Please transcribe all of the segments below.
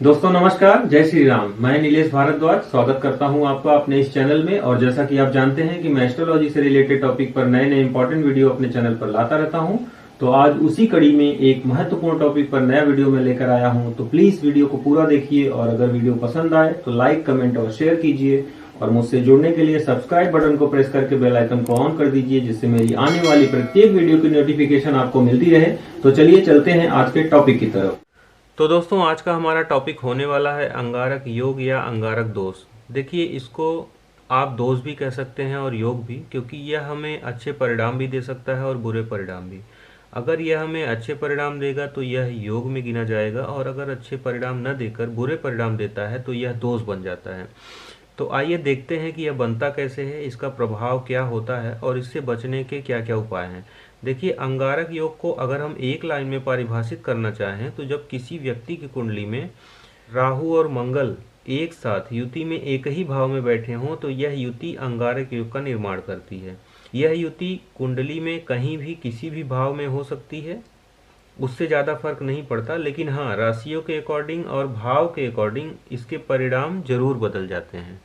दोस्तों नमस्कार, जय श्री राम। मैं नीलेश भारद्वाज स्वागत करता हूं आपका अपने इस चैनल में। और जैसा कि आप जानते हैं कि मैं एस्ट्रोलॉजी से रिलेटेड टॉपिक पर नए नए इंपॉर्टेंट वीडियो अपने चैनल पर लाता रहता हूं। तो आज उसी कड़ी में एक महत्वपूर्ण टॉपिक पर नया वीडियो में लेकर आया हूं। तो प्लीज वीडियो को पूरा देखिए और अगर वीडियो पसंद आए तो लाइक, कमेंट और शेयर कीजिए। और मुझसे जुड़ने के लिए सब्सक्राइब बटन को प्रेस करके बेल आइकन को ऑन कर दीजिए, जिससे मेरी आने वाली प्रत्येक वीडियो की नोटिफिकेशन आपको मिलती रहे। तो चलिए चलते हैं आज के टॉपिक की तरफ। तो दोस्तों आज का हमारा टॉपिक होने वाला है अंगारक योग या अंगारक दोष। देखिए, इसको आप दोष भी कह सकते हैं और योग भी, क्योंकि यह हमें अच्छे परिणाम भी दे सकता है और बुरे परिणाम भी। अगर यह हमें अच्छे परिणाम देगा तो यह योग में गिना जाएगा, और अगर अच्छे परिणाम न देकर बुरे परिणाम देता है तो यह दोष बन जाता है। तो आइए देखते हैं कि यह बनता कैसे है, इसका प्रभाव क्या होता है और इससे बचने के क्या क्या उपाय हैं। देखिए, अंगारक योग को अगर हम एक लाइन में परिभाषित करना चाहें तो जब किसी व्यक्ति की कुंडली में राहु और मंगल एक साथ युति में एक ही भाव में बैठे हों तो यह युति अंगारक योग का निर्माण करती है। यह युति कुंडली में कहीं भी किसी भी भाव में हो सकती है, उससे ज़्यादा फर्क नहीं पड़ता। लेकिन हाँ, राशियों के अकॉर्डिंग और भाव के अकॉर्डिंग इसके परिणाम जरूर बदल जाते हैं।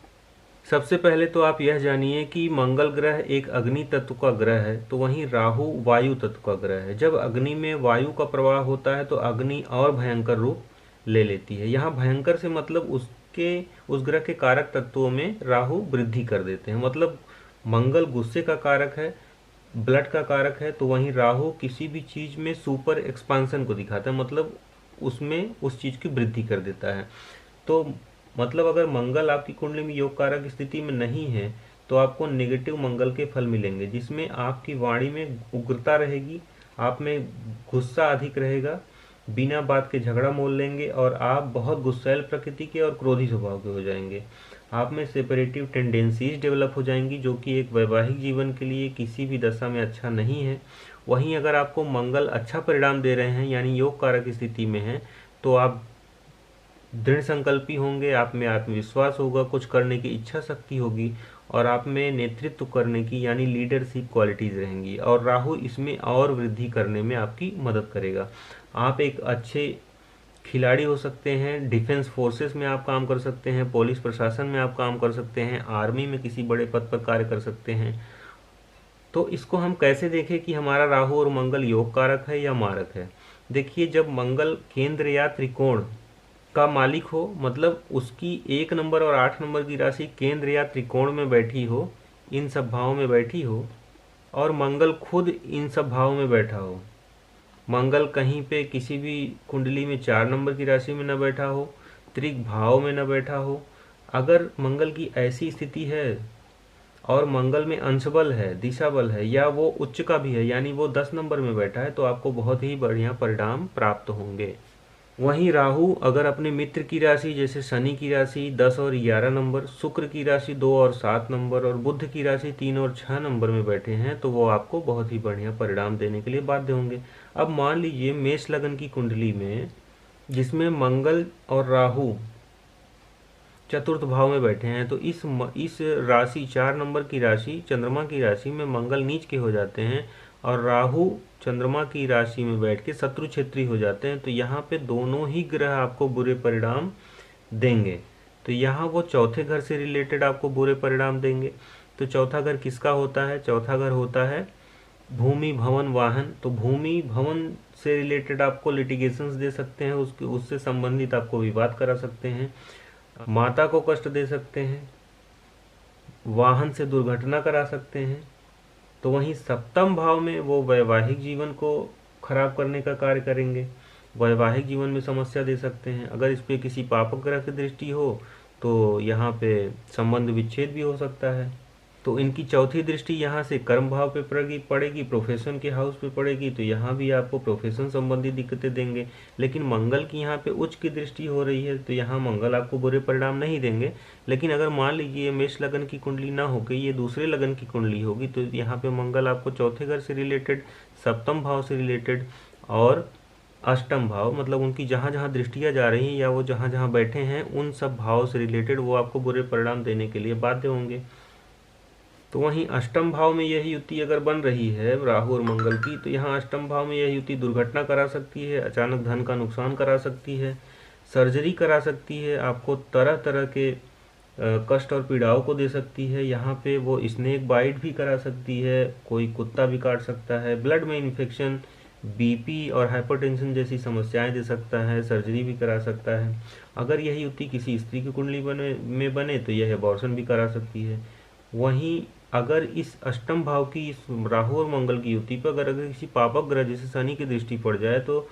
सबसे पहले तो आप यह जानिए कि मंगल ग्रह एक अग्नि तत्व का ग्रह है, तो वहीं राहु वायु तत्व का ग्रह है। जब अग्नि में वायु का प्रवाह होता है तो अग्नि और भयंकर रूप ले लेती है। यहाँ भयंकर से मतलब उस ग्रह के कारक तत्वों में राहु वृद्धि कर देते हैं। मतलब मंगल गुस्से का कारक है, ब्लड का कारक है, तो वहीं राहु किसी भी चीज में सुपर एक्सपांसन को दिखाता है, मतलब उसमें उस चीज की वृद्धि कर देता है। तो मतलब अगर मंगल आपकी कुंडली में योग कारक स्थिति में नहीं है तो आपको नेगेटिव मंगल के फल मिलेंगे, जिसमें आपकी वाणी में उग्रता रहेगी, आप में गुस्सा अधिक रहेगा, बिना बात के झगड़ा मोल लेंगे और आप बहुत गुस्सैल प्रकृति के और क्रोधी स्वभाव के हो जाएंगे। आप में सेपरेटिव टेंडेंसीज डेवलप हो जाएंगी, जो कि एक वैवाहिक जीवन के लिए किसी भी दशा में अच्छा नहीं है। वहीं अगर आपको मंगल अच्छा परिणाम दे रहे हैं यानी योग कारक स्थिति में है तो आप दृढ़ संकल्पी होंगे, आप में आत्मविश्वास होगा, कुछ करने की इच्छा शक्ति होगी और आप में नेतृत्व करने की यानी लीडरशिप क्वालिटीज रहेंगी। और राहु इसमें और वृद्धि करने में आपकी मदद करेगा। आप एक अच्छे खिलाड़ी हो सकते हैं, डिफेंस फोर्सेस में आप काम कर सकते हैं, पुलिस प्रशासन में आप काम कर सकते हैं, आर्मी में किसी बड़े पद पर कार्य कर सकते हैं। तो इसको हम कैसे देखें कि हमारा राहु और मंगल योग कारक है या मारक है। देखिए, जब मंगल केंद्र या त्रिकोण का मालिक हो, मतलब उसकी 1 नंबर और 8 नंबर की राशि केंद्र या त्रिकोण में बैठी हो, इन सब भावों में बैठी हो, और मंगल खुद इन सब भावों में बैठा हो, मंगल कहीं पे किसी भी कुंडली में 4 नंबर की राशि में न बैठा हो, त्रिक भाव में न बैठा हो, अगर मंगल की ऐसी स्थिति है और मंगल में अंश बल है, दिशा बल है, या वो उच्च का भी है यानी वो 10 नंबर में बैठा है, तो आपको बहुत ही बढ़िया परिणाम प्राप्त होंगे। वहीं राहु अगर अपने मित्र की राशि जैसे शनि की राशि 10 और 11 नंबर, शुक्र की राशि 2 और 7 नंबर और बुध की राशि 3 और 6 नंबर में बैठे हैं तो वो आपको बहुत ही बढ़िया परिणाम देने के लिए बाध्य होंगे। अब मान लीजिए मेष लगन की कुंडली में जिसमें मंगल और राहु चतुर्थ भाव में बैठे हैं, तो इस राशि 4 नंबर की राशि चंद्रमा की राशि में मंगल नीच के हो जाते हैं और राहु चंद्रमा की राशि में बैठ के शत्रु क्षेत्री हो जाते हैं। तो यहाँ पे दोनों ही ग्रह आपको बुरे परिणाम देंगे। तो यहाँ वो चौथे घर से रिलेटेड आपको बुरे परिणाम देंगे। तो चौथा घर किसका होता है? चौथा घर होता है भूमि, भवन, वाहन। तो भूमि भवन से रिलेटेड आपको लिटिगेशंस दे सकते हैं, उससे संबंधित आपको विवाद करा सकते हैं, माता को कष्ट दे सकते हैं, वाहन से दुर्घटना करा सकते हैं। तो वहीं सप्तम भाव में वो वैवाहिक जीवन को खराब करने का कार्य करेंगे, वैवाहिक जीवन में समस्या दे सकते हैं। अगर इस पे किसी पापक ग्रह की दृष्टि हो तो यहाँ पे संबंध विच्छेद भी हो सकता है। तो इनकी चौथी दृष्टि यहाँ से कर्म भाव पे पड़ेगी, प्रोफेशन के हाउस पे पड़ेगी, तो यहाँ भी आपको प्रोफेशन संबंधी दिक्कतें देंगे। लेकिन मंगल की यहाँ पे उच्च की दृष्टि हो रही है तो यहाँ मंगल आपको बुरे परिणाम नहीं देंगे। लेकिन अगर मान लीजिए ये मेष लगन की कुंडली ना होकर ये दूसरे लगन की कुंडली होगी तो यहाँ पे मंगल आपको चौथे घर से रिलेटेड, सप्तम भाव से रिलेटेड और अष्टम भाव, मतलब उनकी जहाँ जहाँ दृष्टियाँ जा रही हैं या वो जहाँ जहाँ बैठे हैं उन सब भाव से रिलेटेड वो आपको बुरे परिणाम देने के लिए बाध्य होंगे। तो वहीं अष्टम भाव में यह युति अगर बन रही है राहु और मंगल की, तो यहाँ अष्टम भाव में यह युति दुर्घटना करा सकती है, अचानक धन का नुकसान करा सकती है, सर्जरी करा सकती है, आपको तरह तरह के कष्ट और पीड़ाओं को दे सकती है। यहाँ पे वो स्नेक बाइट भी करा सकती है, कोई कुत्ता भी काट सकता है, ब्लड में इन्फेक्शन, बीपी और हाइपरटेंशन जैसी समस्याएं दे सकता है, सर्जरी भी करा सकता है। अगर यह युति किसी स्त्री की कुंडली में बने तो यह अबॉर्शन भी करा सकती है। वहीं अगर इस अष्टम भाव की, इस राहु और मंगल की युति पर अगर किसी पापक ग्रह जैसे शनि की दृष्टि पड़ जाए तो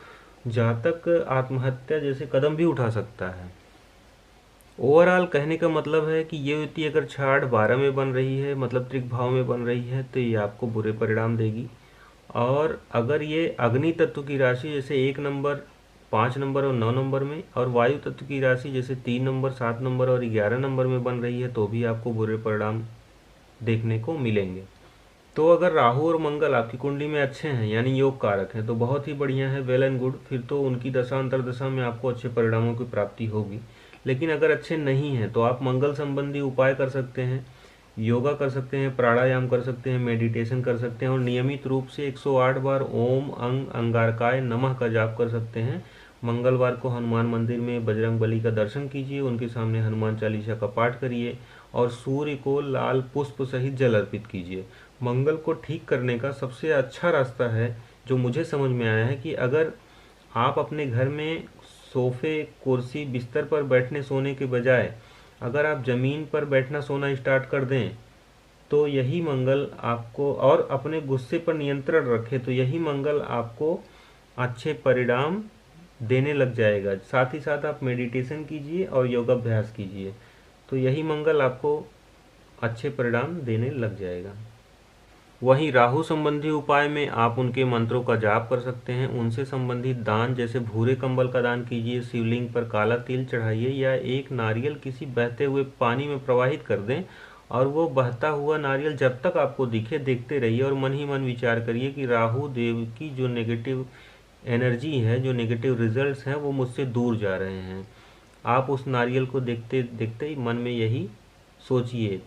जातक आत्महत्या जैसे कदम भी उठा सकता है। ओवरऑल कहने का मतलब है कि ये युति अगर 6-8-12 में बन रही है, मतलब त्रिक भाव में बन रही है, तो ये आपको बुरे परिणाम देगी। और अगर ये अग्नि तत्व की राशि जैसे 1 नंबर, 5 नंबर और 9 नंबर में, और वायु तत्व की राशि जैसे 3 नंबर, 7 नंबर और 11 नंबर में बन रही है, तो भी आपको बुरे परिणाम देखने को मिलेंगे। तो अगर राहु और मंगल आपकी कुंडली में अच्छे हैं, यानी योग कारक हैं, तो बहुत ही बढ़िया है, वेल एंड गुड। फिर तो उनकी दशा अंतर्दशा में आपको अच्छे परिणामों की प्राप्ति होगी। लेकिन अगर अच्छे नहीं हैं तो आप मंगल संबंधी उपाय कर सकते हैं, योगा कर सकते हैं, प्राणायाम कर सकते हैं, मेडिटेशन कर सकते हैं, और नियमित रूप से 108 बार ओम अंगारकाय नमः का जाप कर सकते हैं। मंगलवार को हनुमान मंदिर में बजरंग बली का दर्शन कीजिए, उनके सामने हनुमान चालीसा का पाठ करिए और सूर्य को लाल पुष्प सहित जल अर्पित कीजिए। मंगल को ठीक करने का सबसे अच्छा रास्ता है, जो मुझे समझ में आया है, कि अगर आप अपने घर में सोफे, कुर्सी, बिस्तर पर बैठने सोने के बजाय अगर आप ज़मीन पर बैठना सोना स्टार्ट कर दें तो यही मंगल आपको, और अपने गुस्से पर नियंत्रण रखें तो यही मंगल आपको अच्छे परिणाम देने लग जाएगा। साथ ही साथ आप मेडिटेशन कीजिए और योगाभ्यास कीजिए, तो यही मंगल आपको अच्छे परिणाम देने लग जाएगा। वहीं राहु संबंधी उपाय में आप उनके मंत्रों का जाप कर सकते हैं, उनसे संबंधित दान जैसे भूरे कंबल का दान कीजिए, शिवलिंग पर काला तिल चढ़ाइए, या एक नारियल किसी बहते हुए पानी में प्रवाहित कर दें, और वो बहता हुआ नारियल जब तक आपको दिखे देखते रहिए, और मन ही मन विचार करिए कि राहु देव की जो नेगेटिव एनर्जी है, जो नेगेटिव रिजल्ट्स हैं, वो मुझसे दूर जा रहे हैं। आप उस नारियल को देखते देखते ही मन में यही सोचिए,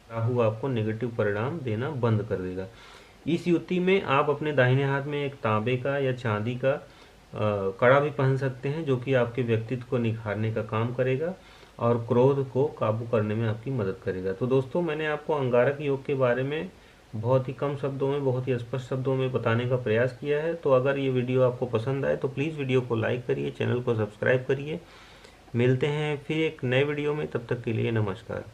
राहु आपको नेगेटिव परिणाम देना बंद कर देगा। इस युति में आप अपने दाहिने हाथ में एक तांबे का या चांदी का कड़ा भी पहन सकते हैं, जो कि आपके व्यक्तित्व को निखारने का काम करेगा और क्रोध को काबू करने में आपकी मदद करेगा। तो दोस्तों, मैंने आपको अंगारक योग के बारे में बहुत ही कम शब्दों में, बहुत ही स्पष्ट शब्दों में बताने का प्रयास किया है। तो अगर ये वीडियो आपको पसंद आए तो प्लीज़ वीडियो को लाइक करिए, चैनल को सब्सक्राइब करिए। मिलते हैं फिर एक नए वीडियो में, तब तक के लिए नमस्कार।